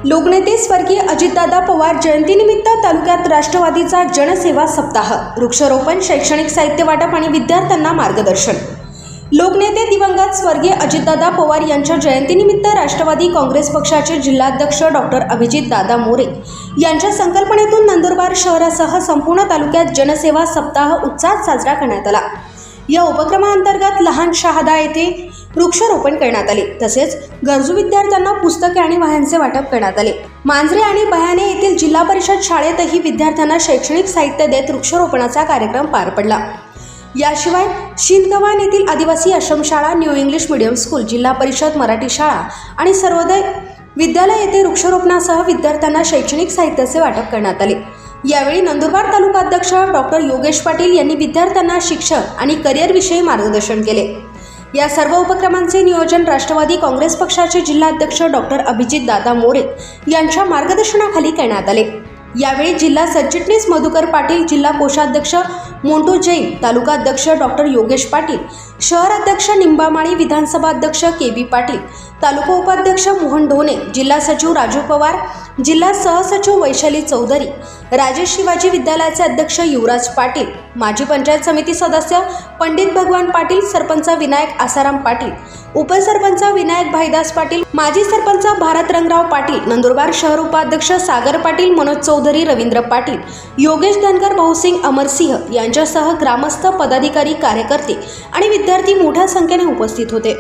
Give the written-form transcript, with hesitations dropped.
लोकनेते स्वर्गीय अजितदादा पवार जयंतीनिमित्त तालुक्यात राष्ट्रवादीचा जनसेवा सप्ताह, वृक्षारोपण, शैक्षणिक साहित्य वाटप आणि विद्यार्थ्यांना मार्गदर्शन। लोकनेते दिवंगत स्वर्गीय अजितदादा पवार यांच्या जयंतीनिमित्त राष्ट्रवादी काँग्रेस पक्षाचे जिल्हाध्यक्ष डॉक्टर अभिजितदादा मोरे यांच्या संकल्पनेतून नंदुरबार शहरासह संपूर्ण तालुक्यात जनसेवा सप्ताह उत्साहात साजरा करण्यात आला। या उपक्रमाअंतर्गत लहान शहादा येथे वृक्षारोपण करण्यात आले, तसेच गरजू विद्यार्थ्यांना पुस्तके आणि वह्यांचे वाटप करण्यात आले। मांजरे आणि बहाणे येथील जिल्हा परिषद शाळेतही विद्यार्थ्यांना शैक्षणिक साहित्य देत वृक्षारोपणाचा कार्यक्रम पार पडला। याशिवाय शिंदगव्हाण येथील आदिवासी आश्रमशाळा, न्यू इंग्लिश मीडियम स्कूल, जिल्हा परिषद मराठी शाळा आणि सर्वोदय विद्यालय येथे वृक्षारोपणासह विद्यार्थ्यांना शैक्षणिक साहित्याचे वाटप करण्यात आले। यावेळी नंदुरबार तालुकाध्यक्ष डॉक्टर योगेश पाटील यांनी विद्यार्थ्यांना शिक्षण आणि करिअरविषयी मार्गदर्शन केले। या सर्व उपक्रमांचे नियोजन राष्ट्रवादी काँग्रेस पक्षाचे जिल्हाध्यक्ष डॉक्टर अभिजितदादा मोरे यांच्या मार्गदर्शनाखाली करण्यात आले। यावेळी जिल्हा सरचिटणीस मधुकर पाटील, जिल्हा कोषाध्यक्ष मोंटू जैन, तालुकाध्यक्ष डॉक्टर योगेश पाटील, शहर अध्यक्ष निंबामाळी, विधानसभा अध्यक्ष के.बी. पाटील, तालुका उपाध्यक्ष मोहन ढोणे, जिल्हा सचिव राजू पवार, जिल्हा सहसचिव वैशाली चौधरी, राजेश शिवाजी विद्यालयाचे अध्यक्ष युवराज पाटील, माजी पंचायत समिती सदस्य पंडित भगवान पाटील, सरपंच विनायक आसाराम पाटील, उपसरपंच विनायक भाईदास पाटील, माजी सरपंच भारत रंगराव पाटील, नंदुरबार शहर उपाध्यक्ष सागर पाटील, मनोज चौधरी, रवींद्र पाटील, योगेश धनगर, भाऊसिंग अमरसिंह यांच्यासह ग्रामस्थ, पदाधिकारी, कार्यकर्ते आणि विद्यार्थी मोठ्या संख्येने उपस्थित होते।